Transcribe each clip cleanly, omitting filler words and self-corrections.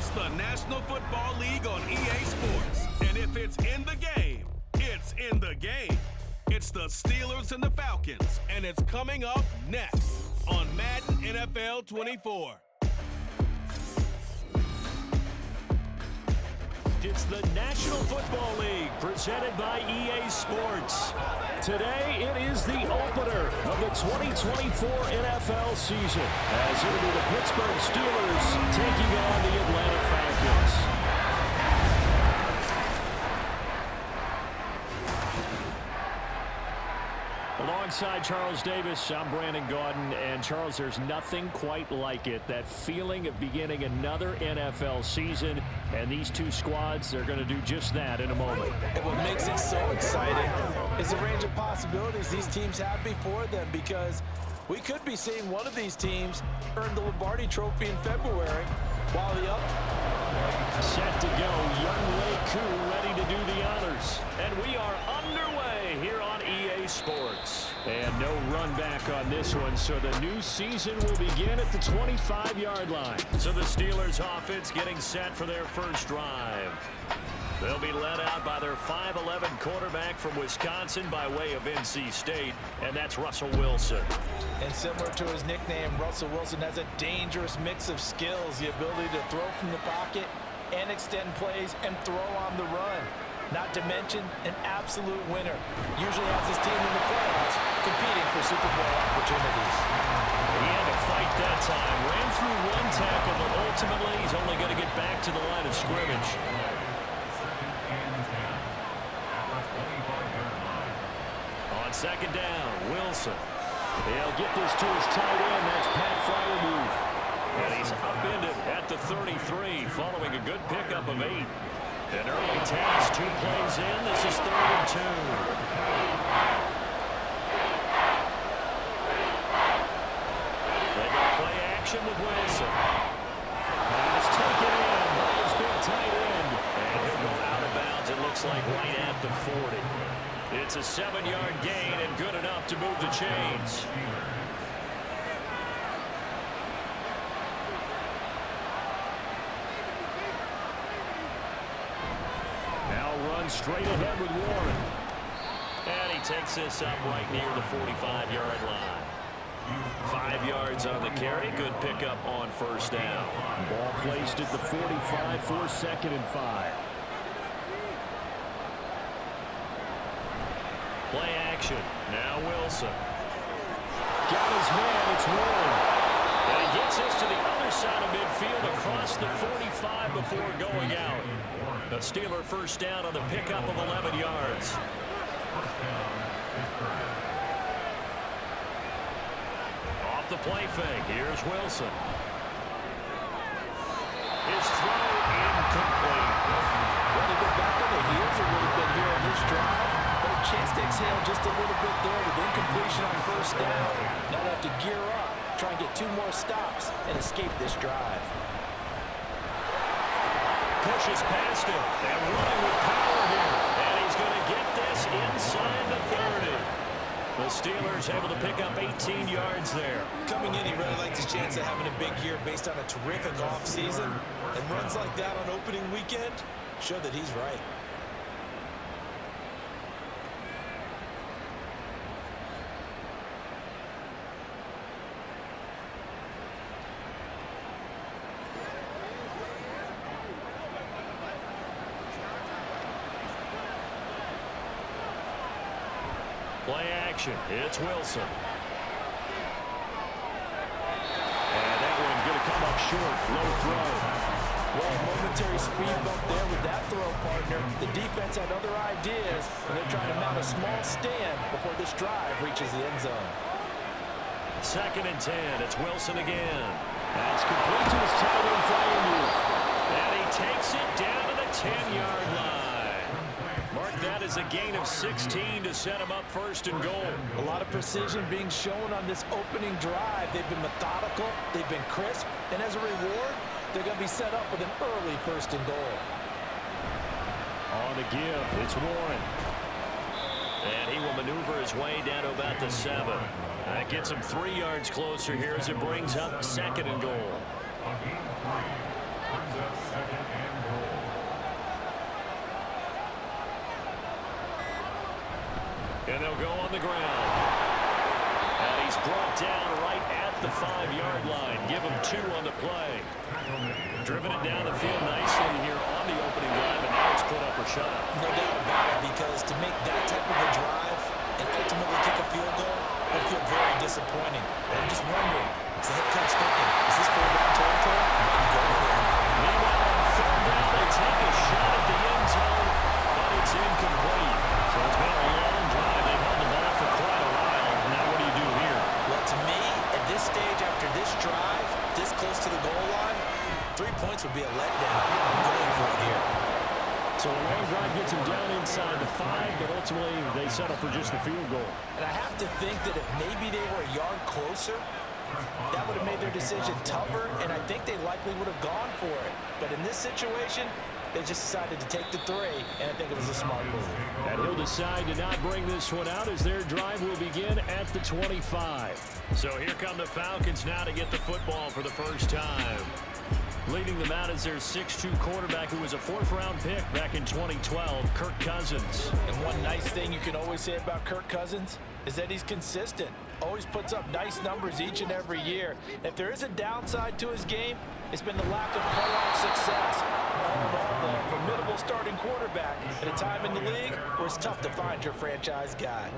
It's the National Football League on EA Sports. And if it's in the game, it's in the game. It's the Steelers and the Falcons, and it's coming up next on Madden NFL 24. It's the National Football League presented by EA Sports. Today, it is the opener of the 2024 NFL season as it'll be the Pittsburgh Steelers taking on the Atlanta Falcons. Alongside Charles Davis, I'm Brandon Gaudin, and Charles, there's nothing quite like it. That feeling of beginning another NFL season, and these two squads, they're going to do just that in a moment. And what makes it so exciting is the range of possibilities these teams have before them, because we could be seeing one of these teams earn the Lombardi Trophy in February, while the other... Set to go, Young-Wei Koo ready to do the honors. And we are underway here on EA Sports. And no run back on this one, so the new season will begin at the 25-yard line. So the Steelers offense getting set for their first drive. They'll be led out by their 5'11" quarterback from Wisconsin by way of NC State, and that's Russell Wilson. And similar to his nickname, Russell Wilson has a dangerous mix of skills, the ability to throw from the pocket and extend plays and throw on the run. Not to mention an absolute winner. Usually has his team in the playoffs, competing for Super Bowl opportunities. He had to fight that time. Ran through one tackle, but ultimately he's only going to get back to the line of scrimmage. On second down, Wilson. He'll get this to his tight end. That's Pat Freiermuth. And he's upended at the 33, following a good pickup of 8. An early task, 2 plays in. This is 3rd and 2. They go play action with Wilson. Pass taken in by his big tight end. And he'll go out of bounds, it looks like, right at the 40. It's a 7-yard gain and good enough to move the chains. Straight ahead with Warren. And he takes this up right near the 45-yard line. 5 yards on the carry. Good pickup on first down. Ball placed at the 45 for 2nd and 5. Play action. Now Wilson. Got his man. It's Warren. And he gets this to the other side of midfield across the 45 before going out. The Steeler first down on the pickup of 11 yards. Off the play fake. Here's Wilson. His throw incomplete. Want to go back on the heels a little bit here on this drive, but a chance to exhale just a little bit there with incompletion on first down. Now they have to gear up, try and get 2 more stops, and escape this drive. Pushes past him and running with power here. And he's going to get this inside the 30. The Steelers able to pick up 18 yards there. Coming in, he really likes his chance of having a big year based on a terrific offseason. And runs like that on opening weekend show that he's right. Play action. It's Wilson. And that one going to come up short. Low throw. Well, momentary speed bump there with that throw, partner. The defense had other ideas, and they're trying to mount a small stand before this drive reaches the end zone. 2nd and 10. It's Wilson again. That's complete to his tight end, Freiermuth. And he takes it down to the 10-yard line. Mark that as a gain of 16 to set him up 1st and goal. A lot of precision being shown on this opening drive. They've been methodical, they've been crisp, and as a reward, they're going to be set up with an early 1st and goal. On the give, it's Warren. And he will maneuver his way down to about the 7. That gets him 3 yards closer here as it brings up 2nd and goal. And they'll go on the ground. And he's brought down right at the 5-yard line. Give him 2 on the play. Driven it down the field nicely here on the opening drive, and now it's put up or shut up. No doubt about it, because to make that type of a drive and ultimately kick a field goal will feel very disappointing. And I'm just wondering, is the head coach thinking, is this 4-down territory? Maybe go for it. Meanwhile, on 3rd down, they take a shot at the end zone, but it's incomplete. So it's been a long drive. They've held the ball for quite a while. Now what do you do here? Well, to me, at this stage, after this drive, this close to the goal line, 3 points would be a letdown. I'm going for it here. So a long drive gets them down inside the 5, but ultimately they settle for just the field goal. And I have to think that if maybe they were a yard closer, that would have made their decision tougher, and I think they likely would have gone for it. But in this situation, they just decided to take the 3, and I think it was a smart move. And he'll decide to not bring this one out as their drive will begin at the 25. So here come the Falcons now to get the football for the first time. Leading them out is their 6'2 quarterback who was a 4th-round pick back in 2012, Kirk Cousins. And one nice thing you can always say about Kirk Cousins is that he's consistent. Always puts up nice numbers each and every year. If there is a downside to his game, it's been the lack of playoff success. All in all, the formidable starting quarterback at a time in the league where it's tough to find your franchise guy.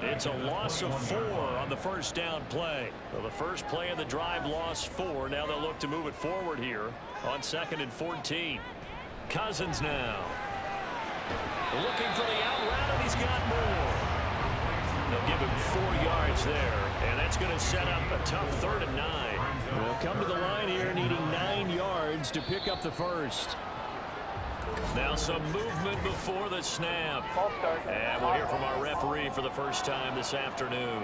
It's a loss of 4 on the first down play. Well, the first play of the drive lost 4. Now they'll look to move it forward here on 2nd and 14. Cousins now. Looking for the out route, and he's got more. They'll give him 4 yards there, and that's going to set up a tough 3rd and 9. They'll come to the line here needing 9 yards to pick up the first. Now some movement before the snap. And we'll hear from our referee for the first time this afternoon.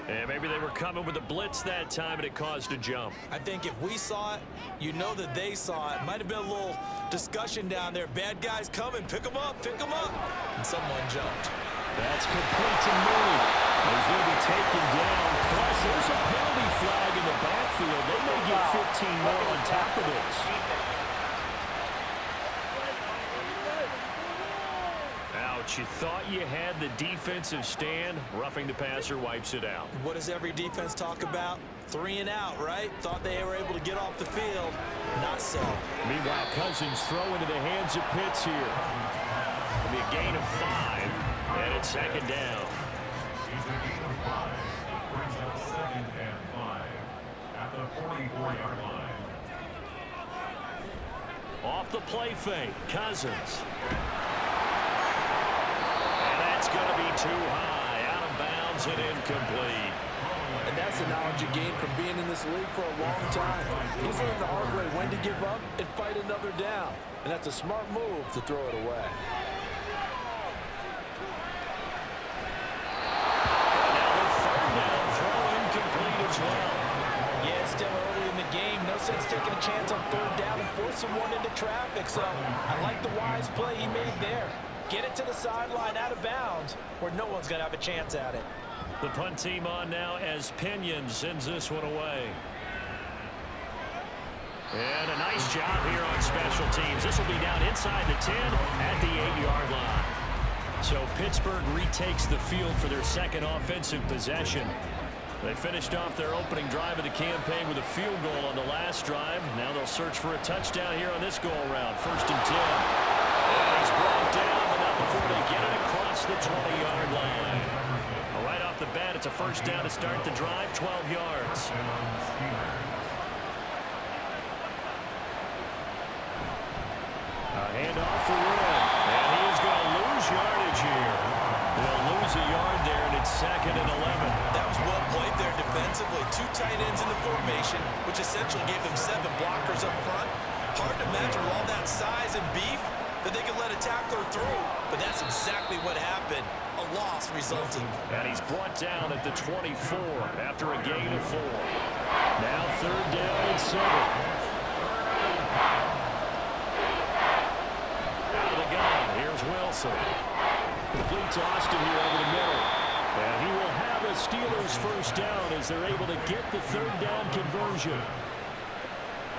And maybe they were coming with a blitz that time and it caused a jump. I think if we saw it, you know that they saw it. Might have been a little discussion down there. Bad guys coming, pick them up, and someone jumped. That's complete to Mooney. He's going to be taken down. Plus, there's a penalty flag in the backfield. They may get 15 more on top of this. Ouch, you thought you had the defensive stand. Roughing the passer wipes it out. What does every defense talk about? 3 and out, right? Thought they were able to get off the field. Not so. Meanwhile, Cousins throw into the hands of Pitts here. It'll be a gain of 5, and it's 2nd down. Brings up 2nd and 5 at the 44-yard line. Off the play fake, Cousins. And that's going to be too high. Out of bounds and incomplete. And that's the knowledge you gain from being in this league for a long time. He's learned the hard way when to give up and fight another down. And that's a smart move to throw it away. Yeah, it's still early in the game. No sense taking a chance on 3rd down and forcing one into traffic. So I like the wise play he made there. Get it to the sideline out of bounds where no one's going to have a chance at it. The punt team on now as Pinion sends this one away. And a nice job here on special teams. This will be down inside the 10 at the 8-yard line. So Pittsburgh retakes the field for their 2nd offensive possession. They finished off their opening drive of the campaign with a field goal on the last drive. Now they'll search for a touchdown here on this go-around. 1st and 10. And he's brought down, but not before they get it across the 20-yard line. Right off the bat, it's a 1st down to start the drive, 12 yards. A handoff for Wood. And he is going to lose yardage here. They'll lose a yard there, and it's 2nd and 11. That was well played there defensively. 2 tight ends in the formation, which essentially gave them 7 blockers up front. Hard to imagine with all that size and beef that they could let a tackler through. But that's exactly what happened. A loss resulted. And he's brought down at the 24 after a gain of 4. Now 3rd down and 7. Out of the gun, here's Wilson. Completes Austin here over the middle. And he will have a Steelers 1st down as they're able to get the 3rd down conversion.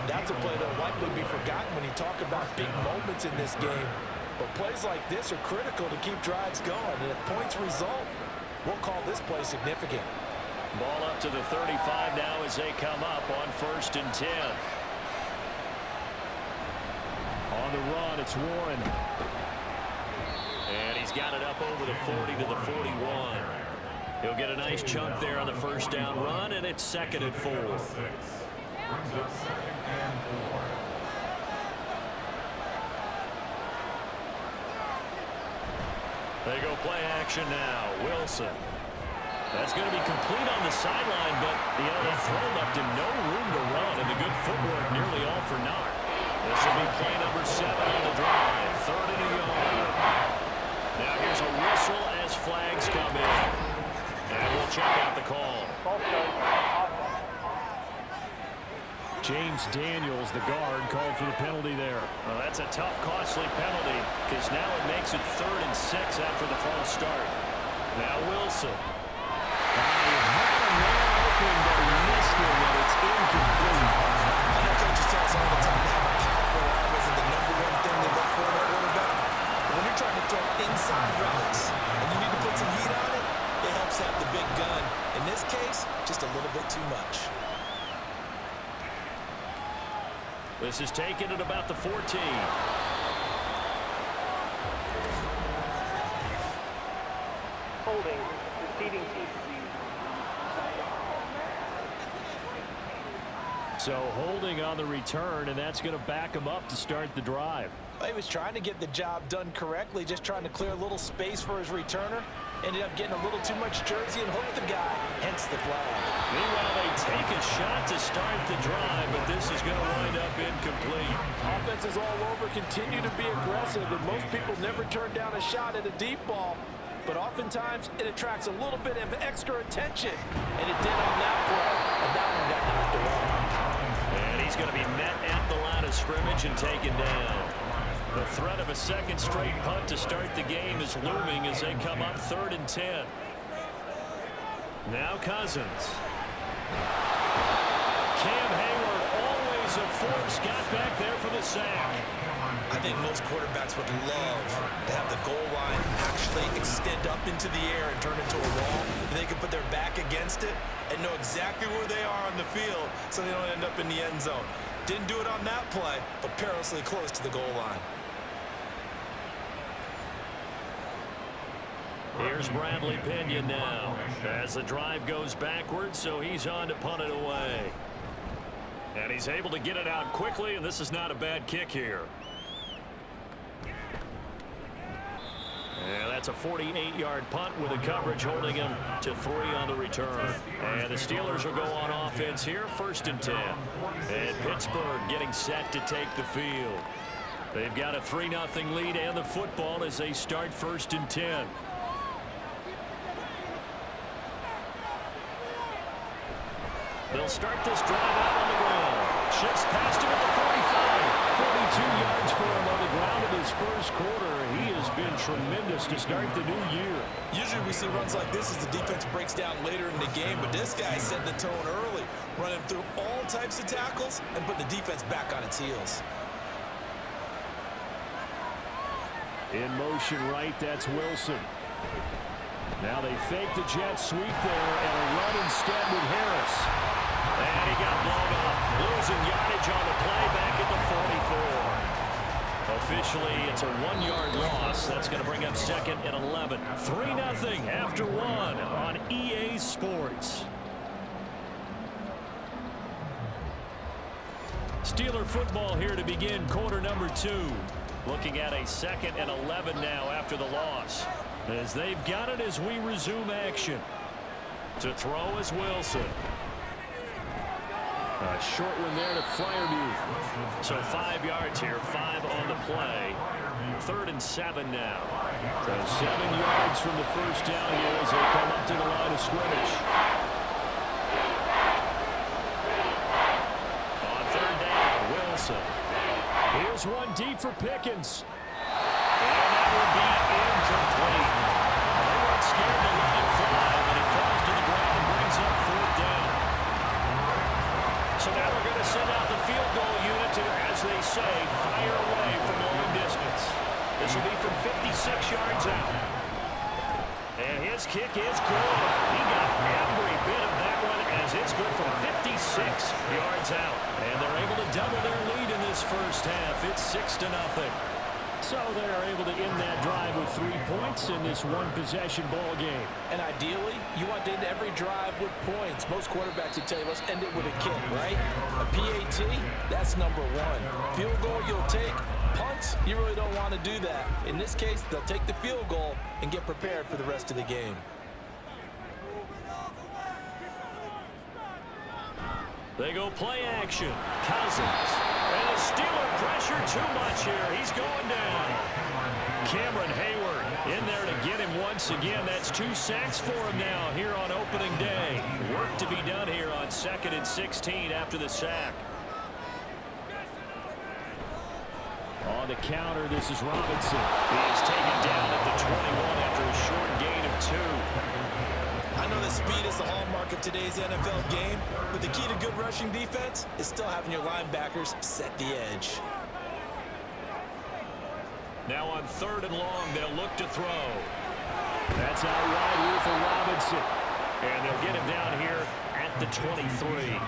That's a play that will likely be forgotten when you talk about big moments in this game. But plays like this are critical to keep drives going. And if points result, we'll call this play significant. Ball up to the 35 now as they come up on 1st and 10. On the run, it's Warren. And he's got it up over the 40 to the 41. He'll get a nice chunk there on the first down run, and it's 2nd and 4. Brings up 2nd and 4. They go play action now. Wilson. That's going to be complete on the sideline, but that throw left him no room to run, and the good footwork nearly all for naught. This will be play number 7 on the drive. 3rd and a yard. Now here's a whistle as flags come in. And we'll check out the call. James Daniels, the guard, called for the penalty there. Well, that's a tough, costly penalty because now it makes it 3rd and 6 after the false start. Now Wilson. He had a man open, but he missed it, and it's incomplete. I know coaches tell us all the time that having a powerful arm isn't the #1 thing they look for in a quarterback. But when you're trying to throw inside routes and you need to put some heat on it, it helps have the big gun. In this case, just a little bit too much. This is taken at about the 14. Holding, receiving team. So holding on the return, and that's going to back him up to start the drive. He was trying to get the job done correctly, just trying to clear a little space for his returner. Ended up getting a little too much jersey and hooked the guy, hence the flag. Meanwhile, they take a shot to start the drive, but this is going to wind up incomplete. Offenses all over continue to be aggressive, and most people never turn down a shot at a deep ball. But oftentimes, it attracts a little bit of extra attention, and it did on that play, and that one got knocked away. And he's going to be met at the line of scrimmage and taken down. The threat of a second straight punt to start the game is looming as they come up 3rd and 10. Now Cousins. Cam Hayward, always a force, got back there for the sack. I think most quarterbacks would love to have the goal line actually extend up into the air and turn into a wall. And they can put their back against it and know exactly where they are on the field so they don't end up in the end zone. Didn't do it on that play, but perilously close to the goal line. Here's Bradley Pinion now as the drive goes backwards, so he's on to punt it away. And he's able to get it out quickly, and this is not a bad kick here. And that's a 48-yard punt with a coverage holding him to 3 on the return. And the Steelers will go on offense here, 1st and 10. And Pittsburgh getting set to take the field. They've got a 3-0 lead and the football as they start 1st and 10. They'll start this drive out on the ground. Shifts past him at the 45. 42 yards for him on the ground in his first quarter. He has been tremendous to start the new year. Usually we see runs like this as the defense breaks down later in the game, but this guy set the tone early, running through all types of tackles and putting the defense back on its heels. In motion right, that's Wilson. Now they fake the jet sweep there and a run instead with Harris. And he got blown up. Losing yardage on the play back at the 44. Officially, it's a 1-yard loss. That's going to bring up 2nd and 11. 3-0 after 1 on EA Sports. Steeler football here to begin quarter number 2. Looking at a 2nd and 11 now after the loss. As they've got it as we resume action. To throw is Wilson. A short one there to Fryermuth. So 5 yards here, 5 on the play. 3rd and 7 now. So 7 yards from the first down here as they come up to the line of scrimmage. On 3rd down, Wilson. Here's one deep for Pickens. And that will be incomplete. They weren't scared to let it fly, but it falls to the ground and brings up 4th down. So now we're going to send out the field goal unit to, as they say, fire away from long distance. This will be from 56 yards out. And his kick is good. He got every bit of that one as it's good from 56 yards out. And they're able to double their lead in this first half. It's 6-0. So they're able to end that drive with 3 points in this one-possession ball game. And ideally, you want to end every drive with points. Most quarterbacks would tell you, let's end it with a kick, right? A PAT, that's number one. Field goal, you'll take. Punts, you really don't want to do that. In this case, they'll take the field goal and get prepared for the rest of the game. They go play action. Cousins. And the Steeler pressure too much here. He's going down. Cameron Hayward in there to get him once again. That's 2 sacks for him now here on opening day. Work to be done here on 2nd and 16 after the sack. On the counter, this is Robinson. He is taken down at the 21 after a short gain of 2. I know that speed is the hallmark of today's NFL game, but the key to good rushing defense is still having your linebackers set the edge. Now on 3rd and long, they'll look to throw. That's out wide here for Robinson. And they'll get him down here at the 23.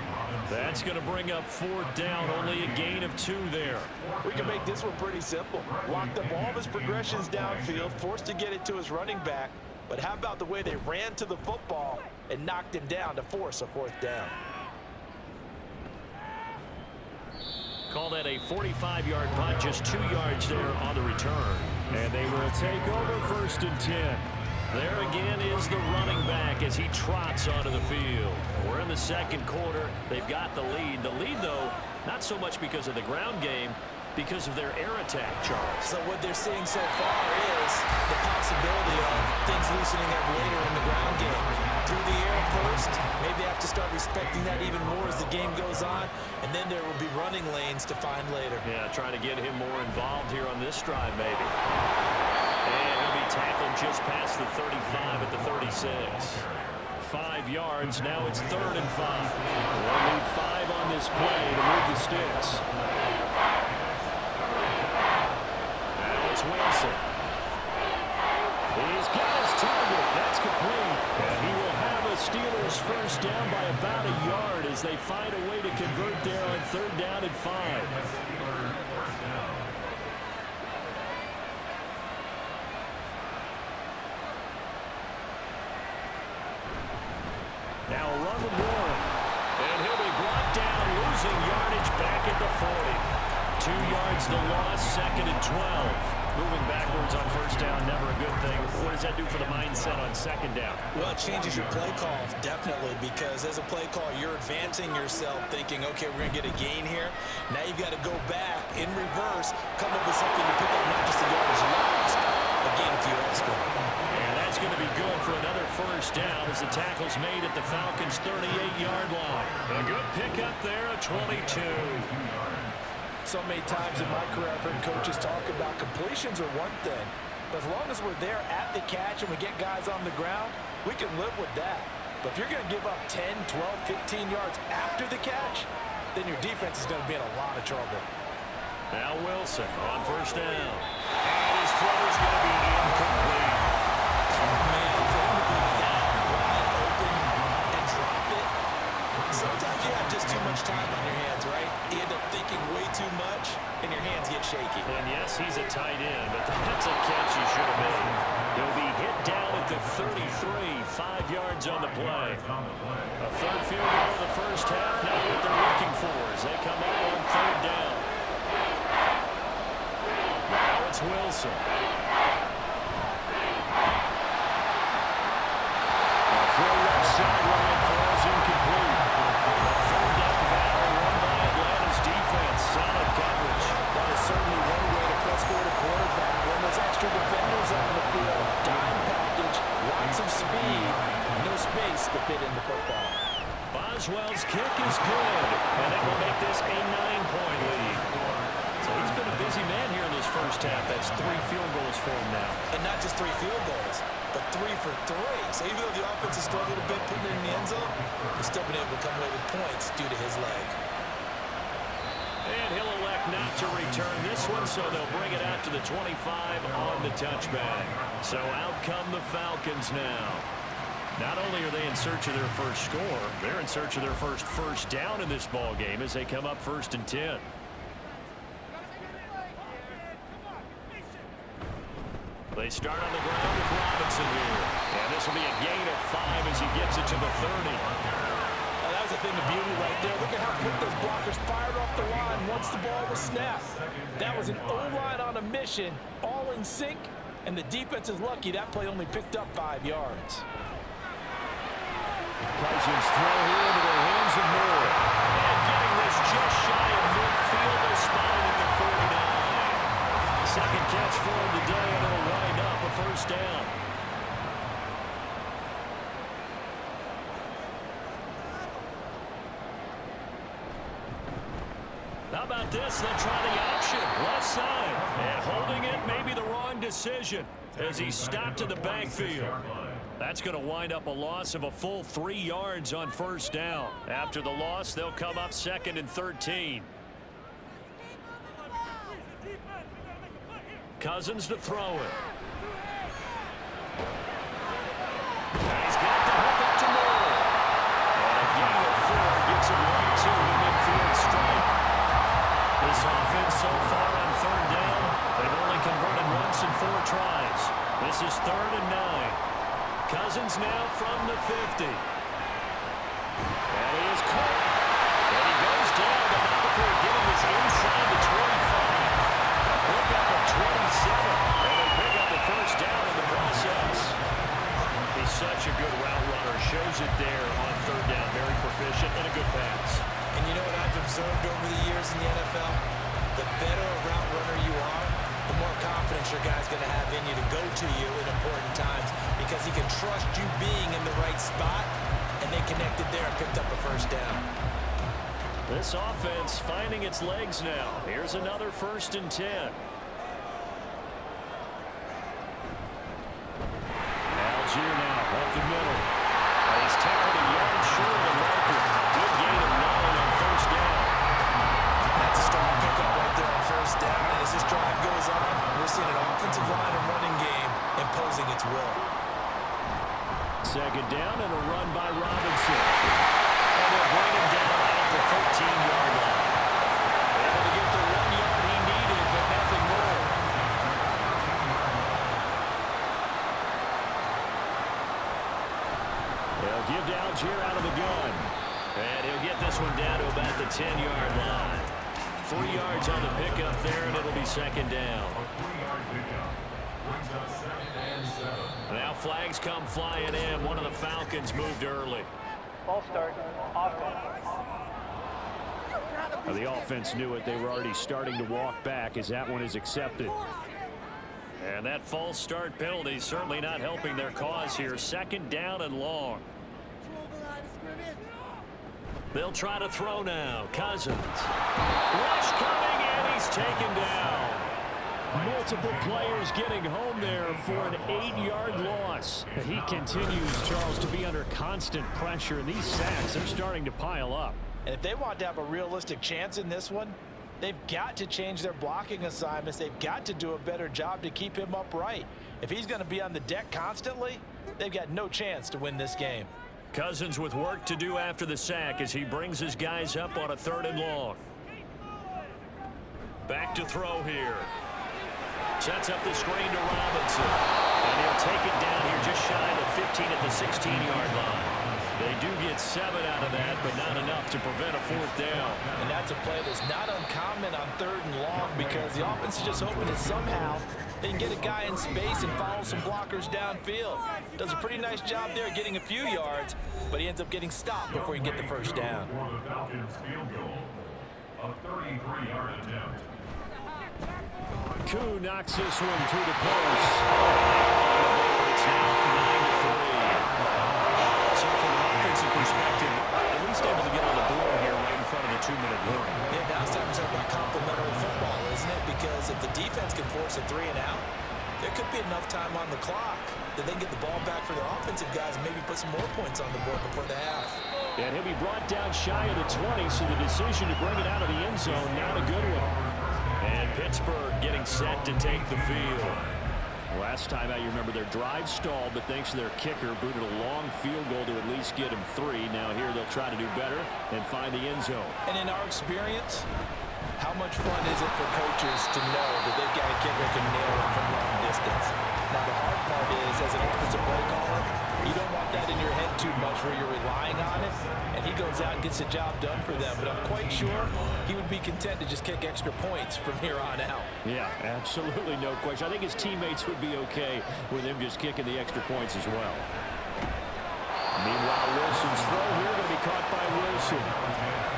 That's going to bring up 4th down, only a gain of 2 there. We can make this one pretty simple. Locked up all of his progressions downfield, forced to get it to his running back. But how about the way they ran to the football and knocked him down to force a 4th down? Call that a 45-yard punt, just 2 yards there on the return. And they will take over 1st and 10. There again is the running back as he trots onto the field. We're in the 2nd quarter. They've got the lead. The lead, though, not so much because of the ground game, because of their air attack, Charles. So what they're seeing so far is the possibility of things loosening up later in the ground game. Through the air first, maybe they have to start respecting that even more as the game goes on, and then there will be running lanes to find later. Yeah, trying to get him more involved here on this drive, maybe. And he'll be tackled just past the 35 at the 36. 5 yards, now it's 3rd and 5. They'll need 5 on this play to move the sticks. Wilson. He's got his target. That's complete. And he will have a Steelers first down by about a yard as they find a way to convert there on 3rd down and 5. Now a run with Warren. And he'll be brought down, losing yardage back at the 40. 2 yards the loss, 2nd and 12. Moving backwards on 1st down, never a good thing. What does that do for the mindset on 2nd down? Well, it changes your play call, definitely, because as a play call, you're advancing yourself thinking, okay, we're going to get a gain here. Now you've got to go back in reverse, come up with something to pick up not just the yardage you lost, but gain a few extra. And that's going to be good for another 1st down as the tackle's made at the Falcons' 38-yard line. A good pickup there, a 22. So many times in my career, I've heard coaches talk about completions are one thing. But as long as we're there at the catch and we get guys on the ground, we can live with that. But if you're going to give up 10, 12, 15 yards after the catch, then your defense is going to be in a lot of trouble. Now Wilson on 1st down. And his throw is going to be incomplete. Man, for him to be that wide open and drop it, sometimes you have just too much time on your hands, right? You end up thinking way too much, and your hands get shaky. And yes, he's a tight end, but that's a catch he should have made. He'll be hit down at the 33, 5 yards on the play. A 3rd field goal in the 1st half, now what they're looking for as they come up on 3rd down. Now it's Wilson. A full left sideline falls incomplete. A 3rd down battle run by Atlanta's defense. Solid coverage. That is certainly one way to press forward a quarterback when there's extra defenders on the field. Dime package, lots of speed, no space to fit in the football. Boswell's kick is good, and that will make this a 9-point lead. So he's been a busy man here in this 1st half. That's 3 field goals for him now. And not just 3 field goals, but 3 for 3. So even though the offense has struggled a bit putting it in the end zone, he's still been able to come away with points due to his leg. to return this one, so they'll bring it out to the 25 on the touchback. So out come the Falcons now. Not only are they in search of their first score, they're in search of their first down in this ball game as they come up 1st and 10. They start on the ground with Robinson here. And this will be a gain of 5 as he gets it to the 30. That was a thing of beauty right there. Look at how quick those blockers fired off the line once the ball was snapped. That was an O-line on a mission, all in sync, and the defense is lucky that play only picked up 5 yards. Cousins throw here into the hands of Moore. And getting this just shy of midfield, they spot it at the 49. Second catch for him today, and it'll wind up a 1st down. How about this? They'll try the option. Left side. And holding it may be the wrong decision as he stopped in the backfield. That's going to wind up a loss of a full 3 yards on 1st down. After the loss, they'll come up 2nd and 13. Cousins to throw it. He's got the hook up to Moore. And a gain of 4 gets him right to the midfield strike. This offense so far on 3rd down, they've only converted once in 4 tries. This is 3rd and 9. Cousins now from the 50. And he is caught. And he goes down, but not before getting this inside the 25. A pickup of 27. And they pick up the 1st down in the process. He's such a good route runner. Shows it there on 3rd down. Very proficient and a good pass. And you know what I've observed over the years in the NFL? The better a route runner you are, the more confidence your guy's going to have in you to go to you in important times because he can trust you being in the right spot, and they connected there and picked up a 1st down. This offense finding its legs now. Here's another 1st and 10. Algier now up the middle. He's tackled a yard short of the marker. Good gain of 9 on 1st down. That's a strong pickup right there on 1st down, and as this drive goes on, we're seeing an offensive line and running game imposing its will. 2nd down and a run by Robinson. And they'll bring him down at the 13-yard line. Able to get the 1 yard he needed, but nothing more. They'll give to Algier out of the gun. And he'll get this one down to about the 10-yard line. 3 yards on the pickup there, and it'll be 2nd down. A 3-yard pickup brings up 2nd and 7. Now flags come flying in. One of the Falcons moved early. Ball start. Offense. The offense knew it. They were already starting to walk back as that one is accepted. And that false start penalty certainly not helping their cause here. 2nd down and long. They'll try to throw now. Cousins. Rush coming, and he's taken down. Multiple players getting home there for an 8-yard loss. He continues, Charles, to be under constant pressure, and these sacks are starting to pile up. And if they want to have a realistic chance in this one, they've got to change their blocking assignments. They've got to do a better job to keep him upright. If he's going to be on the deck constantly, they've got no chance to win this game. Cousins with work to do after the sack as he brings his guys up on a 3rd and long. Back to throw here. Sets up the screen to Robinson. And he'll take it down here just shy of the 15 at the 16-yard line. They do get 7 out of that, but not enough to prevent a 4th down. And that's a play that's not uncommon on 3rd and long because the offense is just hoping that somehow they can get a guy in space and follow some blockers downfield. Does a pretty nice job there getting a few yards, but he ends up getting stopped before he can get the 1st down. For the Falcons field goal, a 33-yard attempt. Koo knocks this one through the post. It's now 9-3. So from an offensive perspective, at least able to get on the board here right in front of the 2-minute warning. Yeah, now it's time to talk about complementary football, isn't it? Because if the defense can force a 3 and out, there could be enough time on the clock that they can get the ball back for their offensive guys and maybe put some more points on the board before the half. And he'll be brought down shy of the 20, so the decision to bring it out of the end zone, not a good one. And Pittsburgh getting set to take the field. Last time out, you remember their drive stalled, but thanks to their kicker, booted a long field goal to at least get him 3. Now here they'll try to do better and find the end zone. And in our experience, how much fun is it for coaches to know that they've got a kicker that can nail it from long distance? Now the hard part is, as an offensive play caller, you don't want that in your head too much where you're relying on it, and he goes out and gets the job done for them. But I'm quite sure he would be content to just kick extra points from here on out. Yeah, absolutely no question. I think his teammates would be okay with him just kicking the extra points as well. Meanwhile, Wilson's throw here going to be caught by Wilson.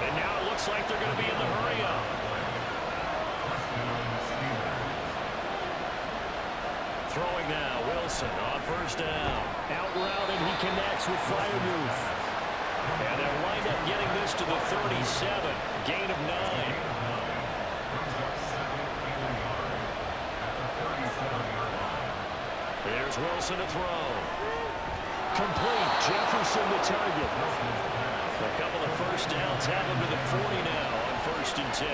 And now it looks like they're going to be in the hurry-up. Throwing now, Wilson on first down. Out route, and he connects with Freiermuth. And they'll wind up getting this to the 37. Gain of 9. Here's Wilson to throw. Complete. Jefferson the target. A couple of first downs have him to the 40 now on 1st and 10.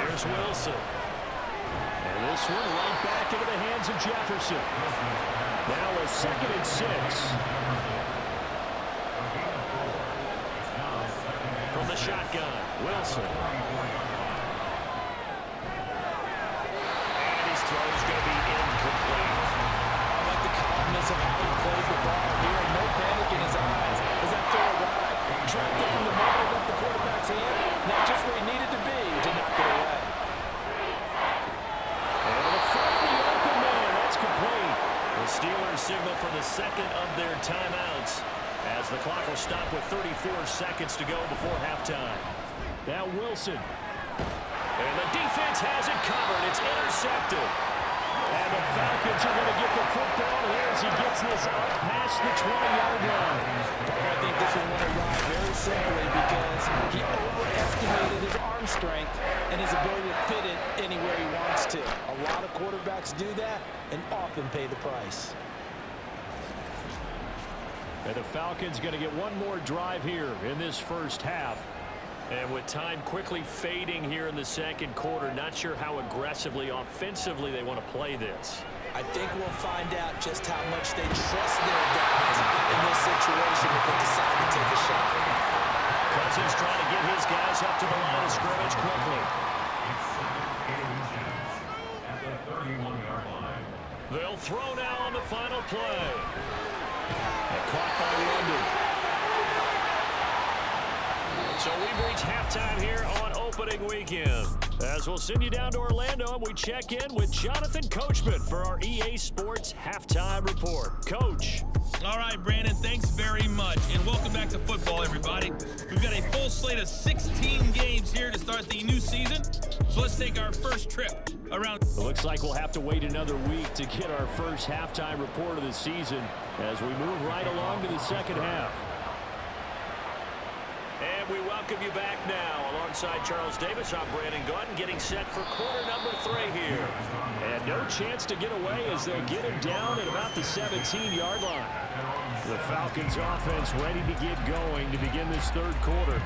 Here's Wilson. And this one right back into the hands of Jefferson. Now a 2nd and 6. From the shotgun, Wilson. And his throw is going to be incomplete. I like the calmness of how he played the ball here. No panic in his eyes as that throw arrived. Tracked it from the moment of the quarterback's hand. Not just where he needed to be to knock it away. The Steelers signal for the 2nd of their timeouts as the clock will stop with 34 seconds to go before halftime. Now Wilson. And the defense has it covered. It's intercepted. And the Falcons are going to get the football here as he gets this up past the 20-yard line. I think this one went awry very simply because he overestimated his arm strength and his ability to fit it anywhere he wants to. A lot of quarterbacks do that and often pay the price. And the Falcons going to get one more drive here in this first half. And with time quickly fading here in the 2nd quarter, not sure how aggressively, offensively they want to play this. I think we'll find out just how much they trust their guys in this situation if they decide to take a shot. Cousins trying to get his guys up to the line of scrimmage quickly. They'll throw now on the final play. And caught by London. So we've reached halftime here on opening weekend. As we'll send you down to Orlando and we check in with Jonathan Coachman for our EA Sports Halftime Report. Coach. All right, Brandon, thanks very much. And welcome back to football, everybody. We've got a full slate of 16 games here to start the new season. So let's take our first trip around. It looks like we'll have to wait another week to get our first halftime report of the season as we move right along to the 2nd half. And we welcome you back now. Alongside Charles Davis, I'm Brandon Gautin, getting set for quarter number 3 here. And no chance to get away as they'll get him down at about the 17-yard line. The Falcons offense ready to get going to begin this 3rd quarter.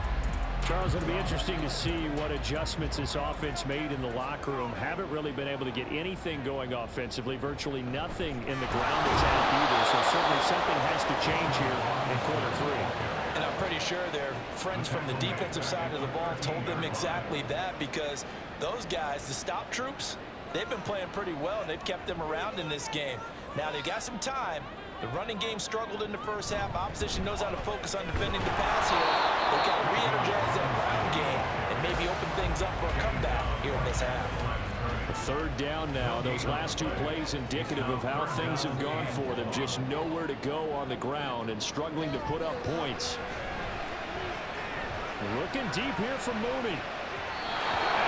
Charles, it'll be interesting to see what adjustments this offense made in the locker room. Haven't really been able to get anything going offensively. Virtually nothing in the ground attack either. So certainly something has to change here in quarter 3. And I'm pretty sure their friends from the defensive side of the ball told them exactly that, because those guys, the stop troops, they've been playing pretty well, and they've kept them around in this game. Now, they've got some time. The running game struggled in the first half. Opposition knows how to focus on defending the pass here. They've got to re-energize that ground game and maybe open things up for a comeback here in this half. 3rd down now. Those last 2 plays indicative of how things have gone for them. Just nowhere to go on the ground and struggling to put up points. Looking deep here from Mooney.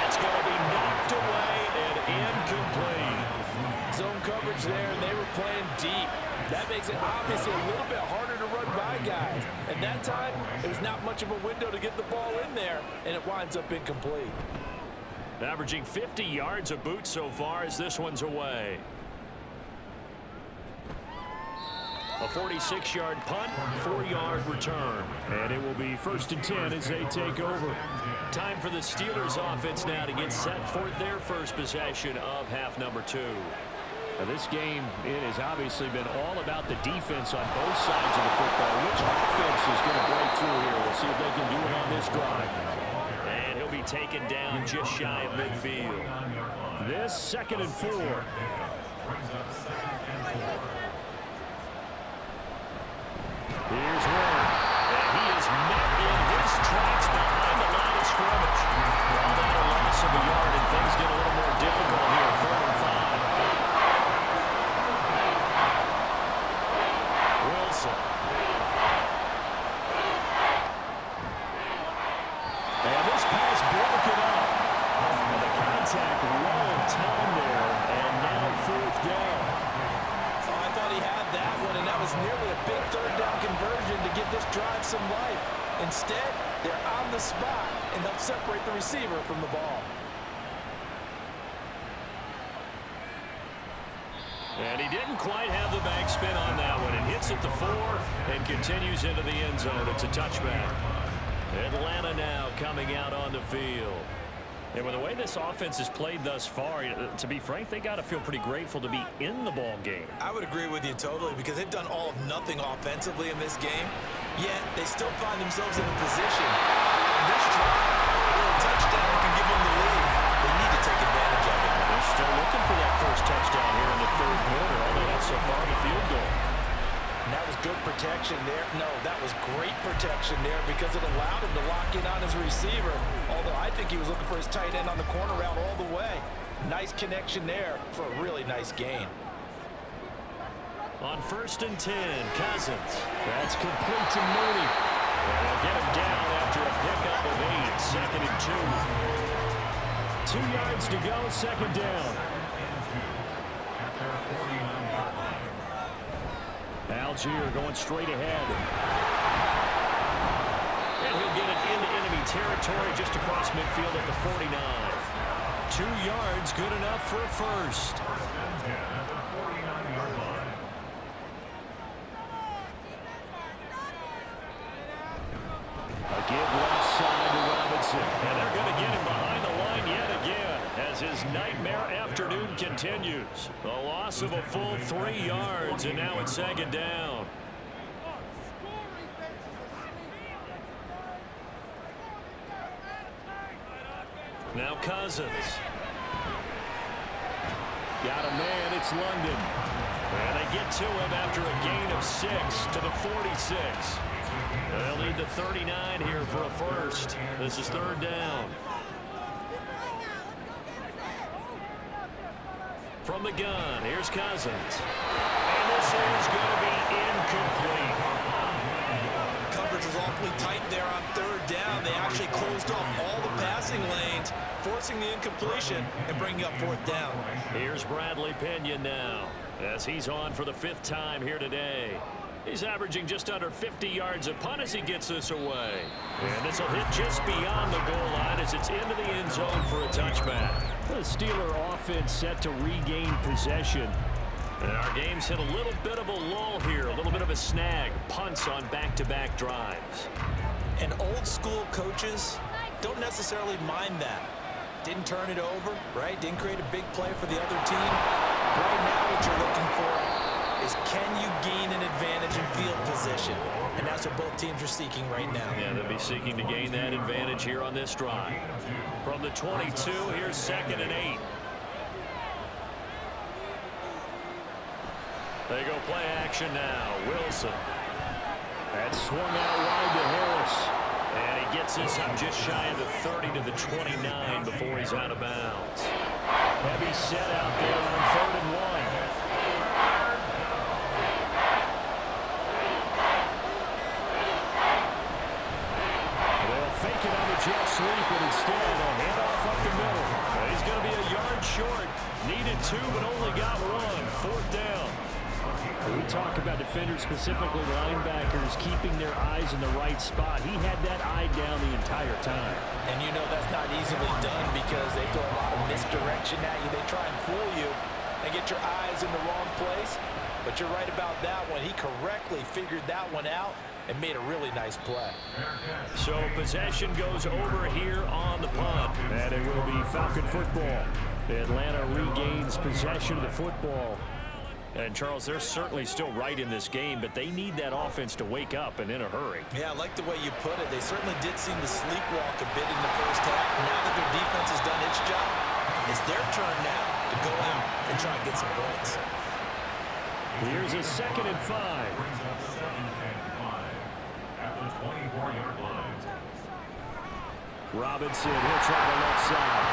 That's going to be knocked away and incomplete. Zone coverage there, and they were playing deep. That makes it obviously a little bit harder to run by guys. And that time, it was not much of a window to get the ball in there, and it winds up incomplete. Averaging 50 yards a boot so far as this one's away. A 46-yard punt, 4-yard return. And it will be 1st and 10 as they take over. Time for the Steelers offense now to get set for their first possession of half number 2. Now this game, it has obviously been all about the defense on both sides of the football. Which offense is going to break through here? We'll see if they can do it on this drive. And he'll be taken down just shy of midfield. This 2nd and 4. Here's one. And he is met in his tracks behind the line of scrimmage. All that a loss of a yard, and things get a little more difficult here. 3rd and 5. Wilson. And this pass broken up. And the contact well timed there, and now 4th down. Oh, I thought he had that one, and that was nearly a big 3rd down conversion to give this drive some life. Instead, they're on the spot and help separate the receiver from the ball. And he didn't quite have the backspin on that one. It hits at the 4 and continues into the end zone. It's a touchback. Atlanta now coming out on the field. And with the way this offense has played thus far, to be frank, they got to feel pretty grateful to be in the ball game. I would agree with you totally, because they've done all of nothing offensively in this game, yet they still find themselves in a position. This drive, a touchdown can give them the lead. They need to take advantage of it. They're still looking for that first touchdown here in the 3rd quarter. All they have so far, the field goal. And that was good protection there. No, that was great protection there, because it allowed him to lock in on his receiver, although I think he was looking for his tight end on the corner route all the way. Nice connection there for a really nice gain. On 1st and 10, Cousins. That's complete to Mooney. And they'll get him down after a pickup of 8. 2nd and 2. 2 yards to go, 2nd down. Algier going straight ahead. And he'll get it into enemy territory just across midfield at the 49. 2 yards, good enough for a first. A give left side to Robinson. And they're going to get him behind the line yet again as his nightmare afternoon continues. A loss of a full 3 yards, and now it's 2nd down. Now Cousins. Got a man, it's London. And they get to him after a gain of 6 to the 46. They'll need the 39 here for a first. This is 3rd down. From the gun, here's Cousins. And this is going to be incomplete. Coverage was awfully tight there on 3rd down. They actually closed off all the passing lanes, forcing the incompletion and bringing up 4th down. Here's Bradley Pinion now, as he's on for the 5th time here today. He's averaging just under 50 yards a punt as he gets this away. And this will hit just beyond the goal line as it's into the end zone for a touchback. The Steeler offense set to regain possession. And our game's hit a little bit of a lull here, a little bit of a snag. Punts on back-to-back drives. And old school coaches don't necessarily mind that. Didn't turn it over, right? Didn't create a big play for the other team. Right now what you're looking for is, can you gain an advantage in field position? And that's what both teams are seeking right now. Yeah, they'll be seeking to gain that advantage here on this drive. From the 22, here's 2nd and 8. They go play action now. Wilson. That swung out wide to Harris. And he gets this up just shy of the 30 to the 29 before he's out of bounds. Heavy set out there on 3rd and 1. Jet sweep, but instead a handoff up the middle. He's going to be a yard short. Needed 2, but only got 1. 4th down. We talk about defenders, specifically linebackers, keeping their eyes in the right spot. He had that eye down the entire time. And you know that's not easily done, because they throw a lot of misdirection at you. They try and fool you and get your eyes in the wrong place. but you're right about that one. He correctly figured that one out and made a really nice play. So possession goes over here on the punt, and it will be Falcon football. Atlanta regains possession of the football. And, Charles, they're certainly still right in this game, but they need that offense to wake up and in a hurry. Yeah, I like the way you put it. They certainly did seem to sleepwalk a bit in the first half. Now that their defense has done its job, it's their turn now to go out and try and get some points. Here's a 2nd and 5. Brings up 2nd and 5 at the 24-yard line. Robinson, he'll try the left side.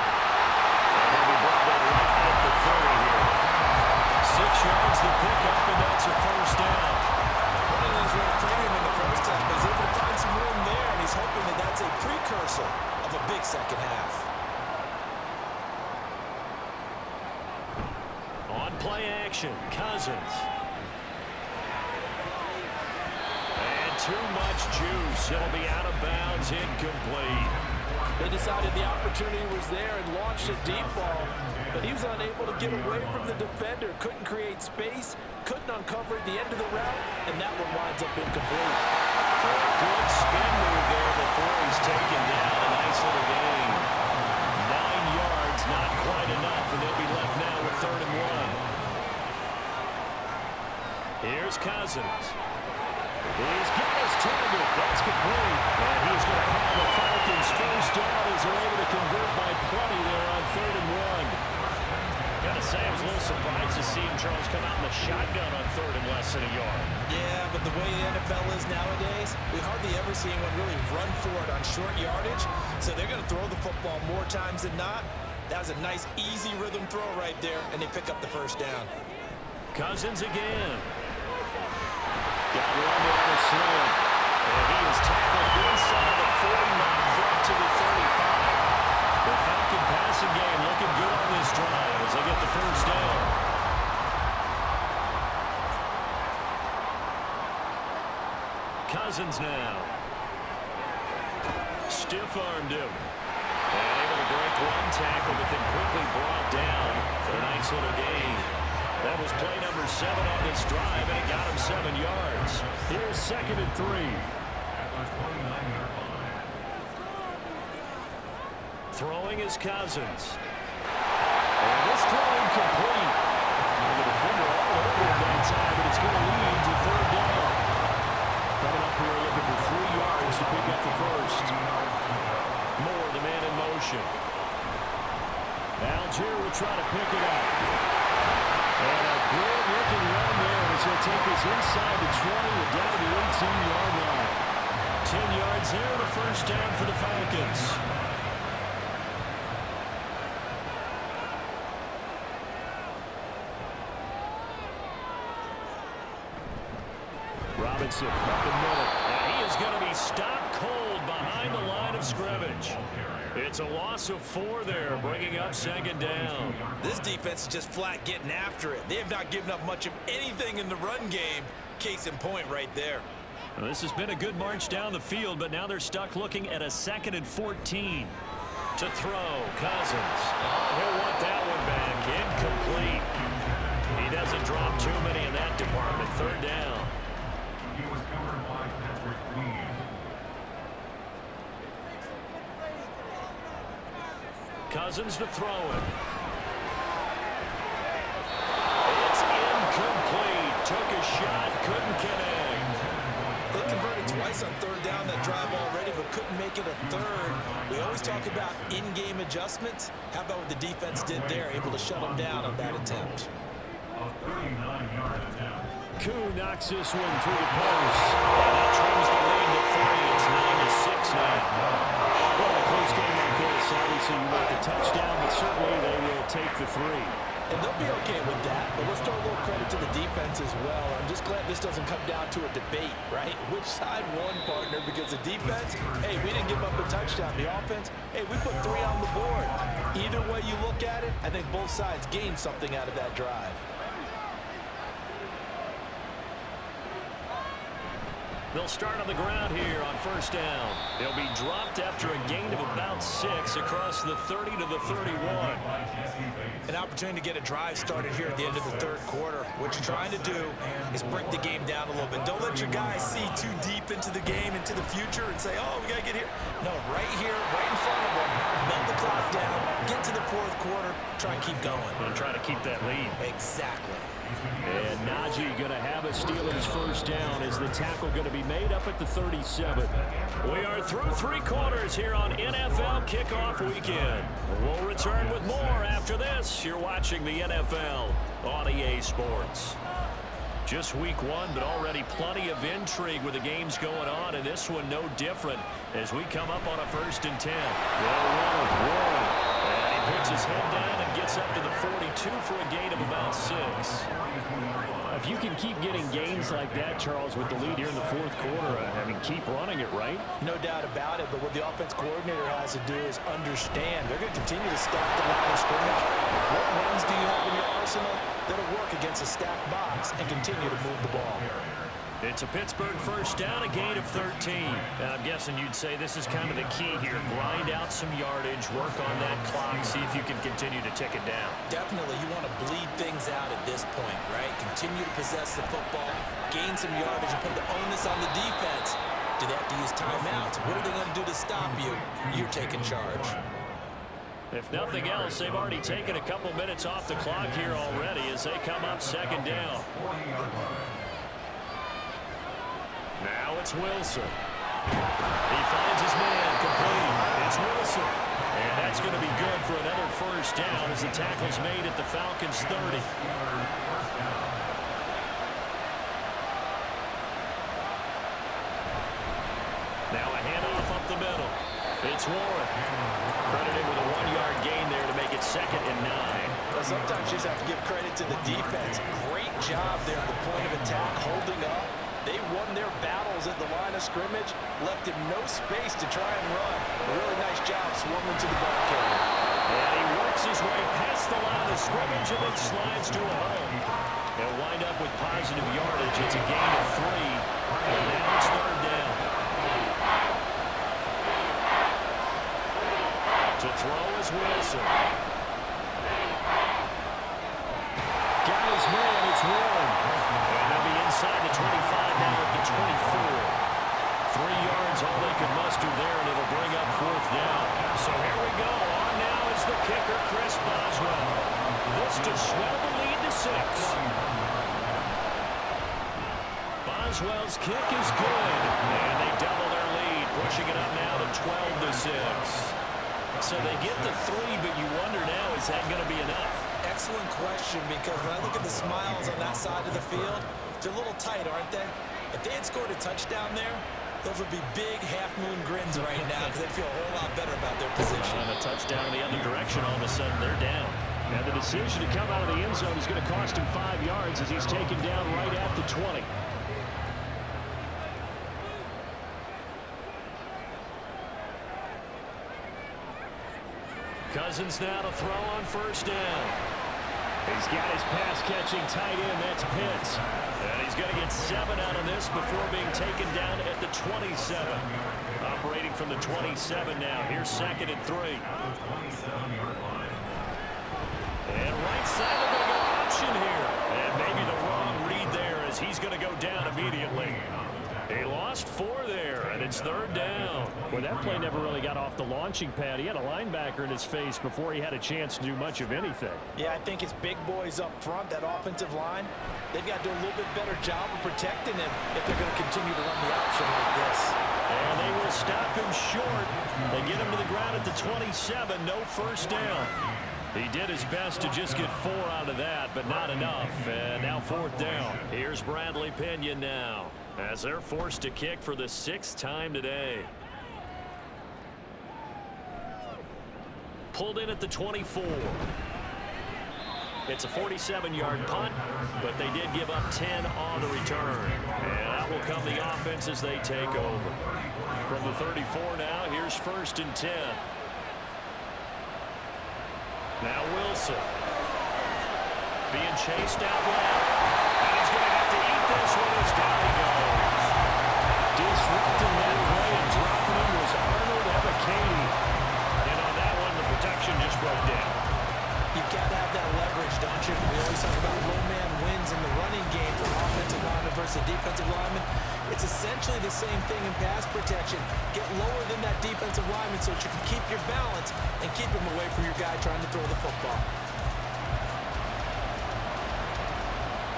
And he'll be brought down right at the 30 here. 6 yards to pick up, and that's a first down. Running his little premium in the first half, but he's able to find some room there, and he's hoping that that's a precursor of a big second half. On play action, Cousins. And too much juice. It'll be out of bounds, incomplete. They decided the opportunity was there and launched a deep ball, but he was unable to get away from the defender, couldn't create space, couldn't uncover the end of the route, and that one winds up incomplete. Good spin move there before he's taken down. A nice little gain. 9 yards, not quite enough, and they'll be left now with 3rd and 1. Here's Cousins. He's got his target. That's complete. And he's going to have the Falcons first down as they're able to convert by plenty there on 3rd and 1. Gotta say, I was a little surprised to see him, Charles, come out in the shotgun on 3rd and less than a yard. Yeah, but the way the NFL is nowadays, we hardly ever see anyone really run for it on short yardage, so they're going to throw the football more times than not. That was a nice, easy rhythm throw right there, and they pick up the first down. Cousins again. Got one on the slant. And he is tackled inside the 40, not quite to the 35. The Falcon passing game looking good on this drive as they get the first down. Cousins now. Stiff-armed him. And able to break one tackle, but then quickly brought down for a nice little gain. That was play number 7 on this drive, and it got him 7 yards. Here's 2nd and 3. At the 29-yard line. Throwing is Cousins. And this throw incomplete. And the defender all over him that time, but it's going to lead to 3rd down. Coming up here looking for 3 yards to pick up the first. Moore, the man in motion. Algier will try to pick it up. And a good-looking run there as he'll take this inside the 20 and down to the 18-yard line. 10 yards there, the first down for the Falcons. Robinson up the middle. And he is going to be stopped cold behind the line of scrimmage. It's a loss of 4 there, bringing up 2nd down. This defense is just flat getting after it. They have not given up much of anything in the run game. Case in point right there. Well, this has been a good march down the field, but now they're stuck looking at a 2nd and 14 to throw. Cousins. Oh, he'll want that one back. Incomplete. He doesn't drop too many in that department. 3rd down. He was covered by Patrick Queen. Cousins to throw it. It's incomplete. Took a shot, couldn't connect. They converted twice on 3rd down that drive already, but couldn't make it a 3rd. We always talk about in-game adjustments. How about what the defense did there, able to shut them down on that attempt? A 39-yard attempt. Koo knocks this one through the post. And that trims the lead to 3. It's 9-6 now. Well, a close game like this, obviously you want the touchdown, but certainly they will take the 3. And they'll be okay with that, but let's throw a little credit to the defense as well. I'm just glad this doesn't come down to a debate, right? Which side won, partner? Because the defense, hey, we didn't give up a touchdown. The offense, hey, we put 3 on the board. Either way you look at it, I think both sides gained something out of that drive. They'll start on the ground here on first down. They'll be dropped after a gain of about 6 across the 30 to the 31. An opportunity to get a drive started here at the end of the third quarter. What you're trying to do is break the game down a little bit. Don't let your guys see too deep into the game, into the future, and say, oh, we got to get here. No, right here, right in front of them. Melt the clock down, get to the fourth quarter, try and keep going. And try to keep that lead. Exactly. And Najee going to have a Steelers first down as the tackle going to be made up at the 37. We are through 3 quarters here on NFL Kickoff Weekend. We'll return with more after this. You're watching the NFL on EA Sports. Just week 1, but already plenty of intrigue with the games going on, and this one no different as we come up on a 1st and 10. And he puts his head down and gets up to the 42 for a gain of about 6. If you can keep getting gains like that, Charles, with the lead here in the fourth quarter, I mean, keep running it, right? No doubt about it, but what the offense coordinator has to do is understand they're going to continue to stack the line of scrimmage. What runs do you have in your arsenal that'll work against a stacked box and continue to move the ball? It's a Pittsburgh first down, a gain of 13. And I'm guessing you'd say this is kind of the key here. Grind out some yardage, work on that clock, see if you can continue to tick it down. Definitely, you want to bleed things out at this point, right? Continue to possess the football, gain some yardage, and put the onus on the defense. Do they have to use timeouts? What are they going to do to stop you? You're taking charge. If nothing else, they've already taken a couple minutes off the clock here already as they come up second down. Now it's Wilson. He finds his man complete. It's Wilson. And that's going to be good for another first down as the tackle's made at the Falcons 30. Now a handoff up the middle. It's Warren. Credited with a 1-yard gain there to make it 2nd and 9. Well, sometimes you just have to give credit to the defense. Great job there at the point of attack, holding up. They won their battles at the line of scrimmage, left him no space to try and run. A really nice job swarming to the ball carrier. And he works his way past the line of scrimmage and then slides to a hole. They'll wind up with positive yardage. It's a gain of 3. And now it's 3rd down. To throw is Wilson. Got his man, it's Warren. And they'll be inside the 25 now at the 24. 3 yards, all they could muster there, and it'll bring up 4th down. So here we go. On now is the kicker, Chris Boswell. This to swell the lead to 6. Boswell's kick is good. And they double their lead, pushing it up now to 12 to 6. So they get the 3, but you wonder now, is that going to be enough? Excellent question, because when I look at the smiles on that side of the field, they're a little tight, aren't they? If they had scored a touchdown there, those would be big half-moon grins right now because they'd feel a whole lot better about their position. And a touchdown in the other direction, all of a sudden they're down. And the decision to come out of the end zone is going to cost him 5 yards as he's taken down right at the 20. Cousins now to throw on first down. He's got his pass-catching tight end. That's Pitts. And he's going to get 7 out of this before being taken down at the 27. Operating from the 27 now. Here's 2nd and 3. And right side, they're going to go option here. And maybe the wrong read there as he's going to go down immediately. He lost 4 there, and it's 3rd down. Well, that play never really got off the launching pad. He had a linebacker in his face before he had a chance to do much of anything. Yeah, I think it's big boys up front, that offensive line. They've got to do a little bit better job of protecting him if they're going to continue to run the option like this. And they will stop him short. They get him to the ground at the 27, no first down. He did his best to just get 4 out of that, but not enough. And now 4th down. Here's Bradley Pinion now, as they're forced to kick for the 6th time today. Pulled in at the 24. It's a 47-yard punt, but they did give up 10 on the return. And that will come the offense as they take over. From the 34 now, here's 1st and 10. Now Wilson being chased out left. And he's going to have to eat this one as down he goes. Disrupting that play and dropping him was Arnold Ebiketie. And on that one, the protection just broke down. You've got to have that leverage, don't you? We always talk about low man wins in the running game for offensive lineman versus defensive lineman. It's essentially the same thing in pass protection. Get lower than that defensive lineman so that you can keep your balance and keep him away from your guy trying to throw the football.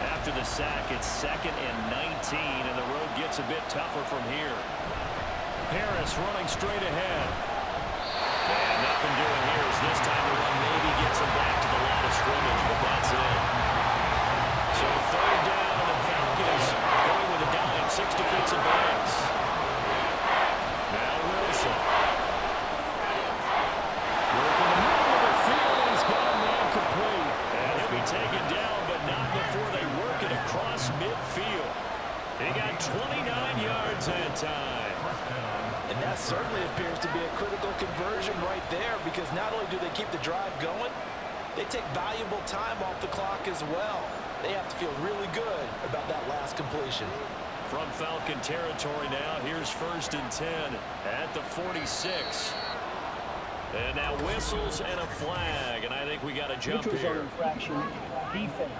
After the sack, it's 2nd and 19, and the road gets a bit tougher from here. Harris running straight ahead. And nothing doing here as this time the run maybe gets him back to the line of scrimmage, but that's it. So 3rd down, and the Falcons going with a dime, 6 defensive backs. Now Wilson. Working the middle of the field, and he's got a man complete. And he'll be taken down, but not before they work it across midfield. He got 29 yards that time. And that certainly appears to be a critical conversion right there, because not only do they keep the drive going, they take valuable time off the clock as well. They have to feel really good about that last completion. From Falcon territory now, here's 1st and 10 at the 46. And now whistles and a flag, and I think we got a jump Neutral zone here. infraction, defense.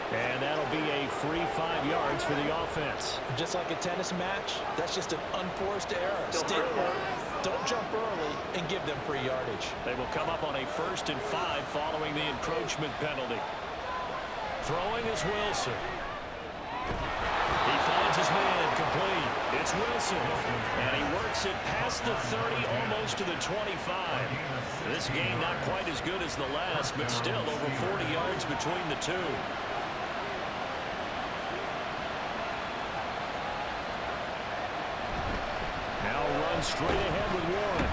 And that'll be a free 5 yards for the offense. Just like a tennis match, that's just an unforced error. Stay alert, don't jump early, and give them free yardage. They will come up on a 1st and 5 following the encroachment penalty. Throwing is Wilson. He finds his man complete. It's Wilson. And he works it past the 30, almost to the 25. This game not quite as good as the last, but still over 40 yards between the two. Now runs straight ahead with Warren.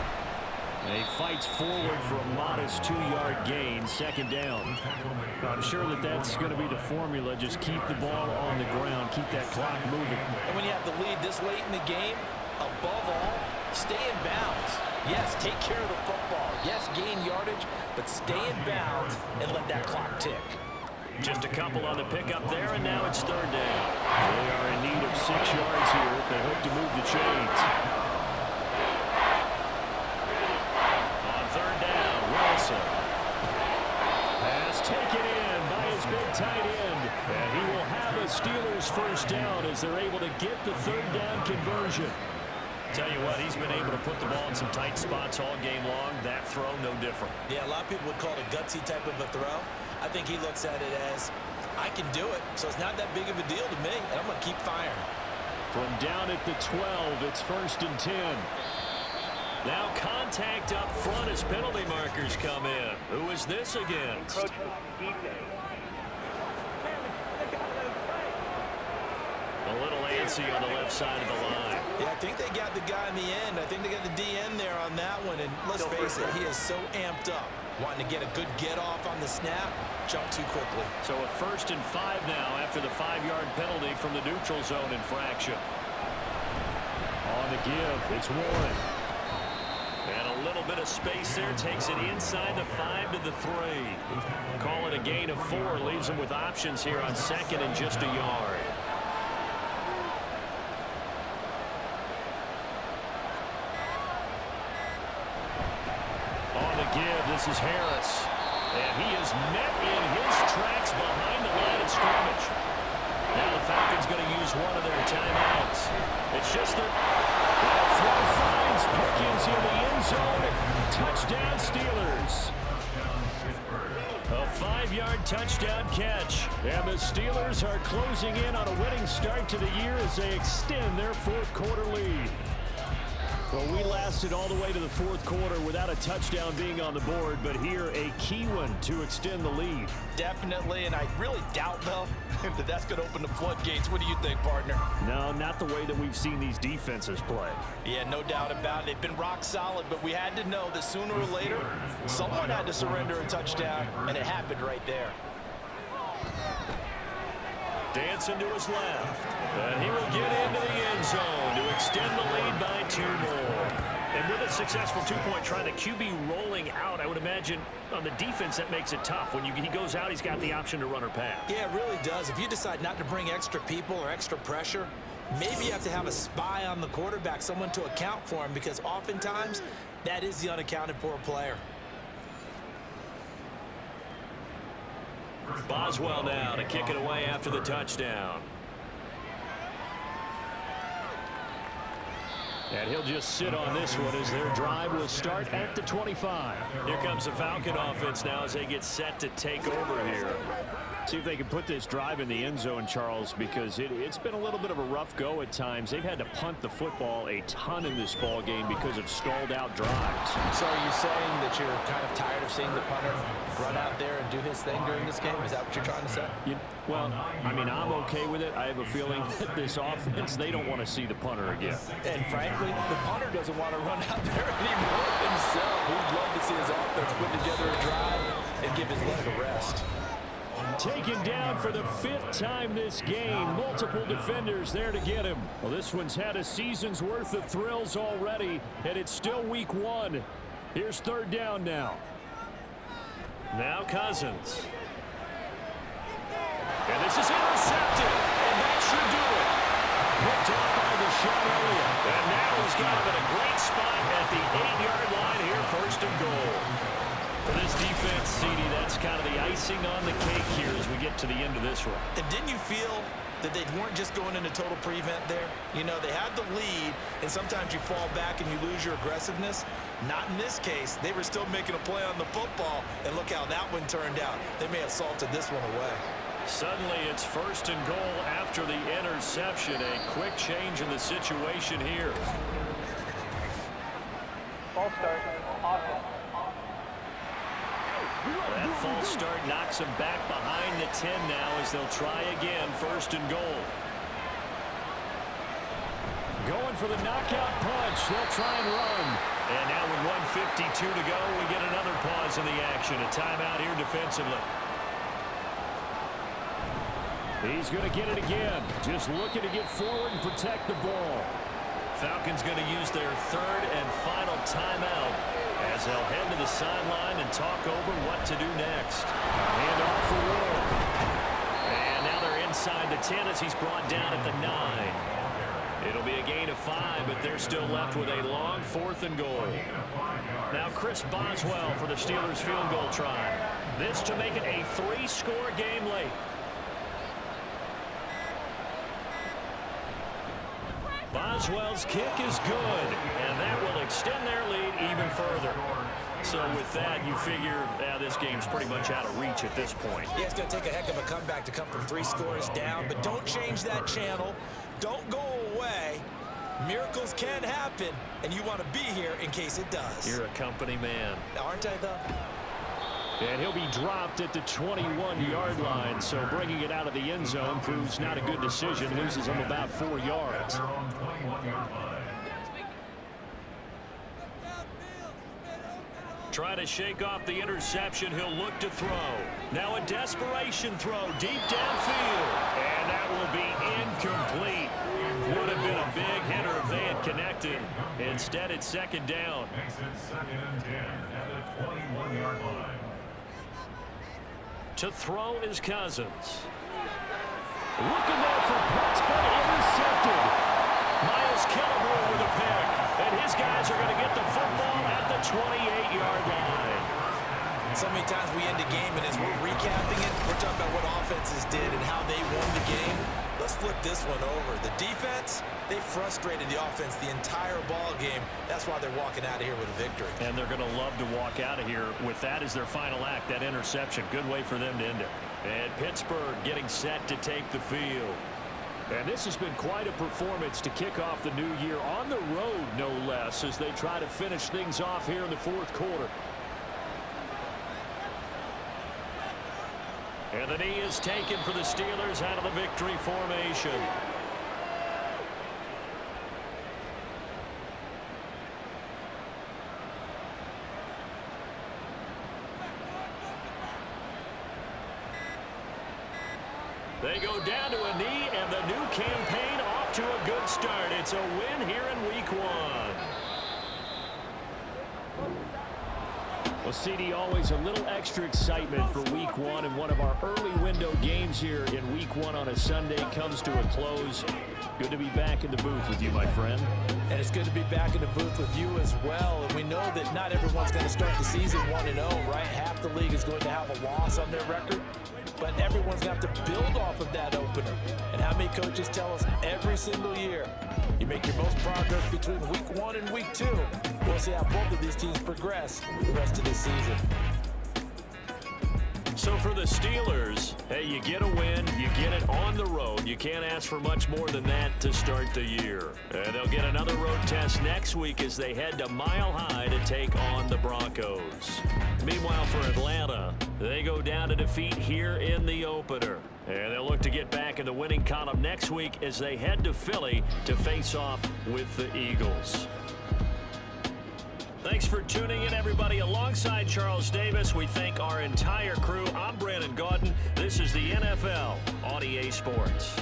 And he fights forward for a modest 2-yard gain, 2nd down. I'm sure that that's going to be the formula. Just keep the ball on the ground, keep that clock moving. And when you have the lead this late in the game, above all, stay in bounds. Yes, take care of the football. Yes, gain yardage, but stay in bounds and let that clock tick. Just a couple on the pickup there, and now it's 3rd down. They are in need of 6 yards here if they hope to move the chains. On 3rd down, Wilson. Pass taken in by his big tight end. And he will have a Steelers 1st down as they're able to get the 3rd down conversion. Tell you what, he's been able to put the ball in some tight spots all game long. That throw, no different. Yeah, a lot of people would call it a gutsy type of a throw. I think he looks at it as, I can do it, so it's not that big of a deal to me, and I'm going to keep firing. From down at the 12, it's 1st and 10. Now contact up front as penalty markers come in. Who is this against? Encroachment, defense. A little antsy on the left side of the line. Yeah, I think they got the guy in the end. I think they got the DN there on that one, and let's face it, he is so amped up. Wanting to get a good get-off on the snap, jump too quickly. So a 1st and 5 now after the 5-yard penalty from the neutral zone infraction. On the give, it's Warren. And a little bit of space there, takes it inside the 5 to the 3. Call it a gain of 4, leaves them with options here on 2nd and just a yard. This is Harris, and he is met in his tracks behind the line of scrimmage. Now the Falcons going to use one of their timeouts. It's just that throw finds Pickens in the end zone. Touchdown Steelers. A 5-yard touchdown catch, and the Steelers are closing in on a winning start to the year as they extend their 4th quarter lead. Well, we lasted all the way to the 4th quarter without a touchdown being on the board, but here a key one to extend the lead. Definitely, and I really doubt, though, that that's going to open the floodgates. What do you think, partner? No, not the way that we've seen these defenses play. Yeah, no doubt about it. They've been rock solid, but we had to know that sooner or later, someone had to surrender a touchdown, and it happened right there. dancing to his left. And he will get into the end zone to extend the lead by 2 more. And with a successful 2-point try, the QB rolling out, I would imagine on the defense that makes it tough. When he goes out, he's got the option to run or pass. Yeah, it really does. If you decide not to bring extra people or extra pressure, maybe you have to have a spy on the quarterback, someone to account for him, because oftentimes that is the unaccounted for player. Boswell now to kick it away after the touchdown. And he'll just sit on this one as their drive will start at the 25. Here comes the Falcon offense now as they get set to take over here. See if they can put this drive in the end zone, Charles, because it's been a little bit of a rough go at times. They've had to punt the football a ton in this ball game because of stalled out drives. So are you saying that you're kind of tired of seeing the punter run out there and do his thing during this game? Is that what you're trying to say? Well, I mean, I'm okay with it. I have a feeling that this offense, they don't want to see the punter again. And frankly, the punter doesn't want to run out there anymore himself. He'd love to see his offense put together a drive and give his leg a rest. Taken down for the 5th time this game. Multiple defenders there to get him. Well, this one's had a season's worth of thrills already, and it's still week 1. Here's 3rd down now. Now Cousins. And this is intercepted, and that should do it. Picked up by Deshaun Elliott. And now he's got him in a great spot at the 8-yard line here, 1st and goal. For this defense, CD, that's kind of the icing on the cake here as we get to the end of this one. And didn't you feel that they weren't just going into total prevent there? You know, they had the lead, and sometimes you fall back and you lose your aggressiveness. Not in this case. They were still making a play on the football, and look how that one turned out. They may have salted this one away. Suddenly, it's 1st and goal after the interception. A quick change in the situation here. False start. Awesome. That false start knocks them back behind the 10 now as they'll try again, 1st and goal. Going for the knockout punch. They'll try and run. And now with 1:52 to go, we get another pause in the action. A timeout here defensively. He's going to get it again. Just looking to get forward and protect the ball. Falcons going to use their 3rd and final timeout as they'll head to the sideline and talk over what to do next. Hand off for Will. And now they're inside the 10 as he's brought down at the 9. It'll be a gain of 5, but they're still left with a long 4th and goal. Now Chris Boswell for the Steelers field goal try. This to make it a 3-score game late. Boswell's kick is good, and that will extend their lead even further. So with that, you figure this game's pretty much out of reach at this point. Yeah, it's going to take a heck of a comeback to come from 3 scores down, but don't change that channel. Don't go away. Miracles can happen, and you want to be here in case it does. You're a company man. Aren't I, though? And he'll be dropped at the 21-yard line, so bringing it out of the end zone proves not a good decision. Loses him about 4 yards. Try to shake off the interception. He'll look to throw. Now a desperation throw deep downfield. And that will be incomplete. Would have been a big hitter if they had connected. Instead, it's 2nd down. Makes it 2nd and 10 at the 21-yard line. To throw is Cousins. Looking there for Pittsburgh, intercepted. Miles Killebrew with a pick. And his guys are going to get the football at the 28-yard line. So many times we end a game, and as we're recapping it, we're talking about what offenses did and how they won the game. Let's flip this one over. The defense, they frustrated the offense the entire ball game. That's why they're walking out of here with a victory. And they're going to love to walk out of here with that as their final act, that interception. Good way for them to end it. And Pittsburgh getting set to take the field. And this has been quite a performance to kick off the new year on the road, no less, as they try to finish things off here in the 4th quarter. And the knee is taken for the Steelers out of the victory formation. They They go down to a knee, and the new campaign off to a good start. It's a win here in Week 1. Well, CD, always a little extra excitement for Week 1, and one of our early window games here in Week 1 on a Sunday comes to a close. Good to be back in the booth with you, my friend. And it's good to be back in the booth with you as well. And we know that not everyone's going to start the season 1-0, right? Half the league is going to have a loss on their record, but everyone's going to have to build off of that opener. And how many coaches tell us every single year, you make your most progress between Week 1 and Week 2. We'll see how both of these teams progress the rest of this season. So for the Steelers, hey, you get a win, you get it on the road. You can't ask for much more than that to start the year. And they'll get another road test next week as they head to Mile High to take on the Broncos. Meanwhile, for Atlanta, they go down to defeat here in the opener. And they'll look to get back in the winning column next week as they head to Philly to face off with the Eagles. Thanks for tuning in, everybody. Alongside Charles Davis, we thank our entire crew. I'm Brandon Gaudin. This is the NFL on EA Sports.